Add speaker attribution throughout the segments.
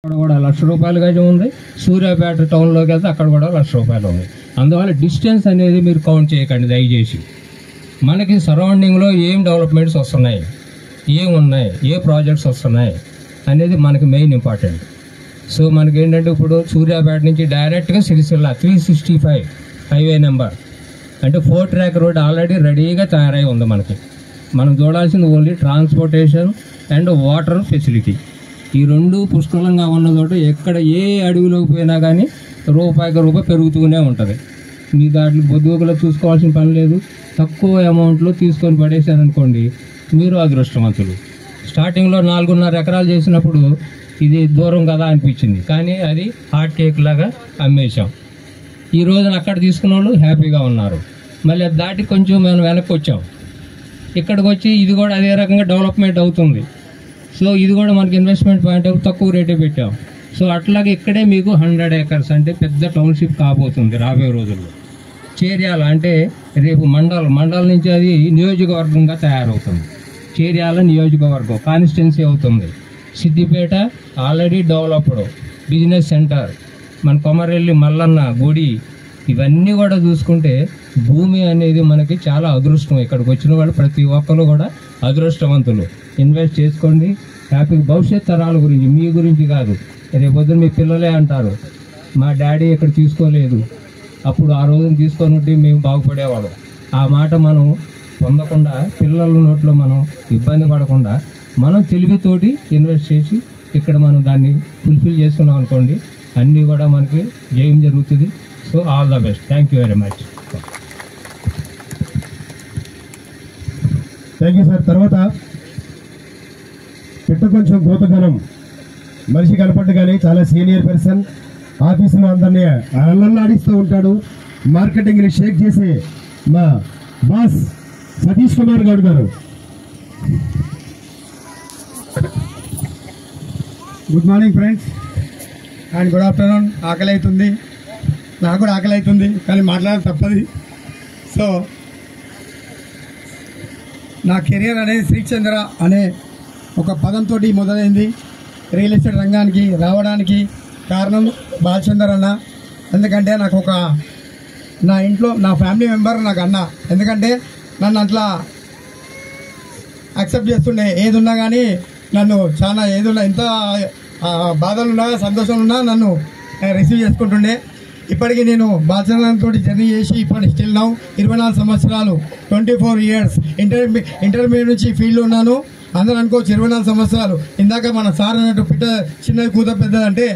Speaker 1: కూడా ₹1,00,000 గజం ఉంది. సూర్యాపేట టౌన్లోకి వెళ్తే అక్కడ కూడా ₹1,00,000 ఉంది. అందువల్ల డిస్టెన్స్ అనేది మీరు కౌంట్ చేయకండి దయచేసి. మనకి సరౌండింగ్లో ఏం డెవలప్మెంట్స్ వస్తున్నాయి, ఏమున్నాయి, ఏ ప్రాజెక్ట్స్ వస్తున్నాయి అనేది మనకి మెయిన్ ఇంపార్టెంట్. సో మనకి ఏంటంటే ఇప్పుడు సూర్యాపేట నుంచి డైరెక్ట్గా సిరిసిల్ల 365 హైవే నెంబర్ అంటే 4 ట్రాక్ రోడ్ ఆల్రెడీ రెడీగా తయారై ఉంది. మనం చూడాల్సింది only transportation and water facility. ఈ రెండు పుష్కలంగా ఉన్న చోట ఎక్కడ ఏ అడవిలోకి పోయినా కానీ రూపాయికి రూపాయి పెరుగుతూనే ఉంటుంది. మీ దాంట్లో బొద్దుగులో చూసుకోవాల్సిన పని లేదు. తక్కువ అమౌంట్లో తీసుకొని పడేశారనుకోండి, మీరు అదృష్టవంతులు. స్టార్టింగ్లో 4.5 ఎకరాలు చేసినప్పుడు ఇది దూరం కదా అనిపించింది, కానీ అది హాట్ కేక్ లాగా అమ్మేశాం. ఈ రోజున అక్కడ తీసుకున్న వాళ్ళు హ్యాపీగా ఉన్నారు. మళ్ళీ అది దాటి కొంచెం మనం వెనక్కి వచ్చాం. ఇక్కడికి వచ్చి ఇది కూడా అదే రకంగా డెవలప్మెంట్ అవుతుంది. సో ఇది కూడా మనకి ఇన్వెస్ట్మెంట్ పాయింట్ ఆఫ్ తక్కువ రేటే పెట్టాం. సో అట్లాగే ఇక్కడే మీకు 100 acres అంటే పెద్ద టౌన్షిప్ కాబోతుంది రాబోయే రోజుల్లో. చేర్యాల అంటే రేపు మండలం నుంచి అది నియోజకవర్గంగా తయారవుతుంది. చేర్యాల నియోజకవర్గం కాన్స్టిట్యున్సీ అవుతుంది. Siddipet already developed business centre, మన కొమరెల్లి మల్లన్న గుడి, ఇవన్నీ కూడా చూసుకుంటే భూమి అనేది మనకి చాలా అదృష్టం. ఇక్కడికి వచ్చిన వాళ్ళు ప్రతి ఒక్కరు కూడా అదృష్టవంతులు. ఇన్వెస్ట్ చేసుకోండి హ్యాపీగా. భవిష్యత్ తరాల గురించి, మీ గురించి కాదు. రేపొద్దున మీ పిల్లలే అంటారు, మా డాడీ ఇక్కడ తీసుకోలేదు, అప్పుడు ఆ రోజున తీసుకొని ఉంటే మేము బాగుపడేవాళ్ళం. ఆ మాట మనం పొందకుండా, పిల్లల నోట్లో మనం ఇబ్బంది పడకుండా, మనం తెలివితోటి ఇన్వెస్ట్ చేసి ఇక్కడ మనం దాన్ని ఫుల్ఫిల్ చేసుకున్నాం అనుకోండి, అన్నీ కూడా మనకి జయం జరుగుతుంది. So all the best. Thank you very much.
Speaker 2: Thank you sir. తర్వాత పెట్ట కొంచెం గోతగనం మనిషి కనపడగానే చాలా సీనియర్ పర్సన్, ఆఫీసులో అందరినీ అల్లల్లాడిస్తూ ఉంటాడు. మార్కెటింగ్ని షేక్ చేసే మా బాస్ సతీష్ కుమార్ గౌడ్ గారు.
Speaker 3: Good morning friends and good afternoon. ఆకలి అవుతుంది, నాకు కూడా ఆకలి అవుతుంది, కానీ మాట్లాడాలి తప్పది. సో నా కెరియర్ అనేది శ్రీచంద్ర అనే ఒక పదంతో మొదలైంది. రియల్ ఎస్టేట్ రంగానికి రావడానికి కారణం బాలచందర్ అన్న. ఎందుకంటే నాకు నా ఇంట్లో నా ఫ్యామిలీ మెంబర్ నాకు అన్న. ఎందుకంటే నన్ను అట్లా యాక్సెప్ట్ చేస్తుండే, ఏది ఉన్నా కానీ నన్ను చాలా ఏదున్నా, ఎంత బాధలున్నా సంతోషంగా నన్ను రిసీవ్ చేసుకుంటుండే. ఇప్పటికీ నేను బాలచంద్రతో జర్నీ చేసి ఇప్పటి స్టిల్ నౌ 24 సంవత్సరాలు 24 years ఇంటర్మీడియట్ నుంచి ఫీల్డ్లో ఉన్నాను. అందరూ అనుకోవచ్చు 24 సంవత్సరాలు. ఇందాక మన సార్ అన్నట్టు పిట్ట చిన్నది కూత పెద్దది అంటే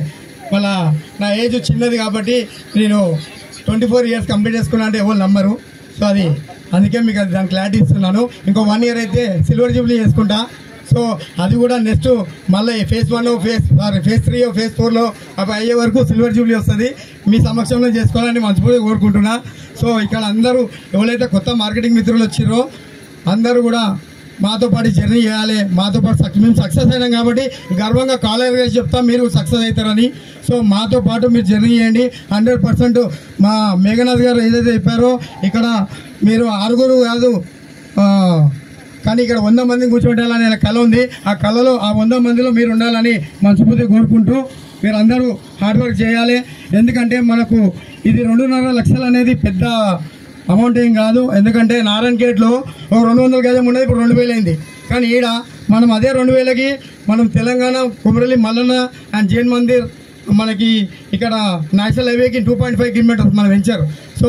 Speaker 3: మళ్ళా నా ఏజ్ చిన్నది కాబట్టి నేను 24 years కంప్లీట్ చేసుకున్నా అంటే ఎవరు నమ్మరు. సో అది అందుకే మీకు అది దాని క్లారిటీ ఇస్తున్నాను. ఇంకో 1 year అయితే సిల్వర్ జూబ్లీ చేసుకుంటా. సో అది కూడా నెక్స్ట్ మళ్ళీ phase 1 phase 3 phase 4లో అవి అయ్యే వరకు సిల్వర్ జూబ్లీ వస్తుంది. మీ సమక్షంలో చేసుకోవాలని మనస్ఫూర్తిగా కోరుకుంటున్నా. సో ఇక్కడ అందరూ ఎవరైతే కొత్త మార్కెటింగ్ మిత్రులు వచ్చిరో అందరూ కూడా మాతో పాటు జర్నీ చేయాలి. మాతో పాటు మేము సక్సెస్ అయినాం కాబట్టి గర్వంగా కాలేజ్ గారు చెప్తాం, మీరు సక్సెస్ అవుతారని. సో మాతో పాటు మీరు జర్నీ చేయండి. 100% మా మేఘనాథ్ గారు ఏదైతే చెప్పారో ఇక్కడ మీరు 6 కాదు కానీ ఇక్కడ 100 మందిని కూర్చోబెట్టాలని కళ ఉంది. ఆ కళలో ఆ 100 మందిలో మీరు ఉండాలని మనస్ఫూర్తిగా కోరుకుంటూ మీరు అందరూ హార్డ్ వర్క్ చేయాలి. ఎందుకంటే మనకు ఇది 2.5 లక్షలు అనేది పెద్ద అమౌంట్ ఏం కాదు. ఎందుకంటే నారాయణ గేట్లో ఒక 200 గజం ఉన్నది, ఇప్పుడు 2000 అయింది. కానీ ఈడ మనం అదే 2000కి మనం తెలంగాణ కొమరలి మల్లన్న అండ్ జైన్ మందిర్ మనకి ఇక్కడ నేషనల్ హైవేకి 2.5 kilometers మనం వెంచారు. సో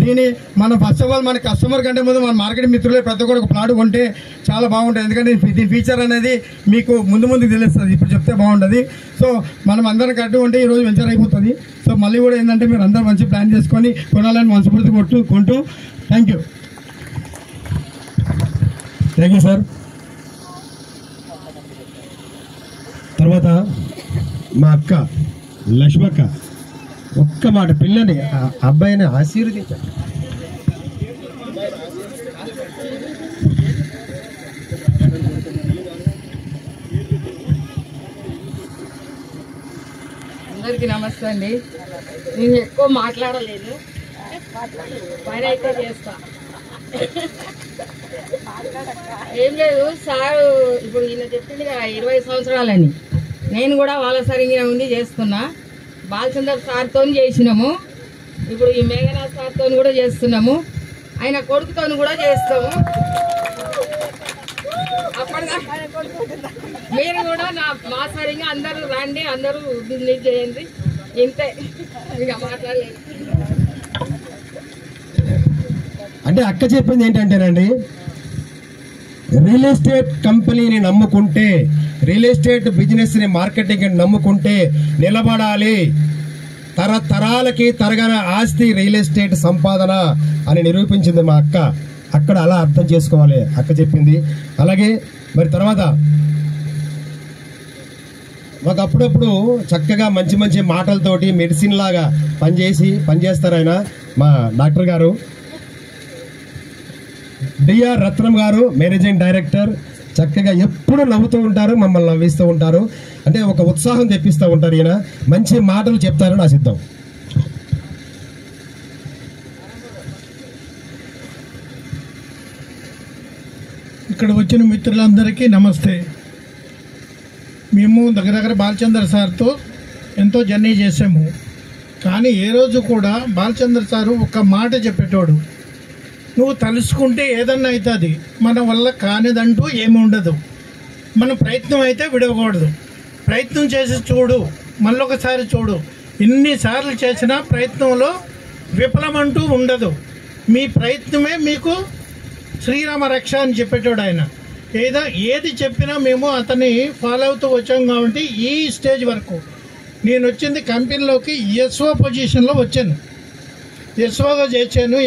Speaker 3: దీన్ని మనం ఫస్ట్ ఆఫ్ ఆల్ మన కస్టమర్ కంటే ముందు మన మార్కెట్ మిత్రులే ప్రతి ఒక్కరు ఒక ప్లాట్ కొంటే చాలా బాగుంటుంది. ఎందుకంటే దీని ఫీచర్ అనేది మీకు ముందుకు తెలుస్తుంది, ఇప్పుడు చెప్తే బాగుంటుంది. సో మనం అందరం కరెక్ట్గా ఉంటే ఈరోజు వెంచర్ అయిపోతుంది. సో మళ్ళీ కూడా ఏంటంటే మీరు అందరూ మంచి ప్లాన్ చేసుకొని కొనాలని మనస్ఫూర్తి కొంటూ thank you.
Speaker 2: Thank you sir. తర్వాత మా అక్క లక్ష్మక్క ఒక్క మాట పిల్లని అబ్బాయిని ఆశీర్వదించారు.
Speaker 4: అందరికీ నమస్తే అండి. నేను ఎక్కువ మాట్లాడలేదు, పని అయితే చేస్తా. ఏం లేదు సార్, ఇప్పుడు ఈయన చెప్పింది 20 సంవత్సరాలని నేను కూడా వాలసరింగిన ఉండి చేస్తున్నా. బాలచందర్ సార్తో చేసినాము, ఇప్పుడు ఈ మేఘనాథ్ సార్తో కూడా చేస్తున్నాము, ఆయన కొడుకుతో కూడా చేస్తాము. అప్పటిదాకా మీరు కూడా మా సరిగా అందరూ రండి, అందరూ బిజినెస్ చేయండి. ఇంతే, ఇక మాట్లాడలేదు.
Speaker 2: అంటే అక్క చెప్పింది ఏంటంటేనండి, రియల్ ఎస్టేట్ కంపెనీని నమ్ముకుంటే, రియల్ ఎస్టేట్ బిజినెస్ని మార్కెటింగ్ నమ్ముకుంటే నిలబడాలి. తరతరాలకి తరగని ఆస్తి రియల్ ఎస్టేట్ సంపాదన అని నిరూపించింది మా అక్క. అక్కడ అలా అర్థం చేసుకోవాలి అక్క చెప్పింది. అలాగే మరి తర్వాత మాకు అప్పుడప్పుడు చక్కగా మంచి మంచి మాటలతోటి మెడిసిన్ లాగా పనిచేస్తారు ఆయన, మా డాక్టర్ గారు డిఆర్ రత్నం గారు, మేనేజింగ్ డైరెక్టర్. చక్కగా ఎప్పుడు నవ్వుతూ ఉంటారు, మమ్మల్ని నవ్విస్తూ ఉంటారు. అంటే ఒక ఉత్సాహం తెప్పిస్తూ ఉంటారు. ఈయన మంచి మాటలు చెప్తారని ఆశిద్దాం.
Speaker 5: ఇక్కడ వచ్చిన మిత్రులందరికీ నమస్తే. మేము దగ్గర బాలచంద్ర సార్తో ఎంతో జర్నీ చేసాము. కానీ ఏ రోజు కూడా బాలచంద్ర సారు ఒక మాట చెప్పేటోడు, నువ్వు తలుసుకుంటే ఏదన్నా అవుతుంది, మన వల్ల కానిదంటూ ఏమి ఉండదు, మన ప్రయత్నం అయితే విడవకూడదు, ప్రయత్నం చేసి చూడు, మళ్ళొకసారి చూడు, ఇన్నిసార్లు చేసినా ప్రయత్నంలో విఫలమంటూ ఉండదు, మీ ప్రయత్నమే మీకు శ్రీరామ రక్ష అని చెప్పేటోడు ఆయన. ఏది చెప్పినా మేము అతన్ని ఫాలో అవుతూ వచ్చాం. కాబట్టి ఈ స్టేజ్ వరకు నేను వచ్చింది కంపెనీలోకి ఎస్ఓ పొజిషన్లో వచ్చాను, ఎస్ఓగా చేశాను.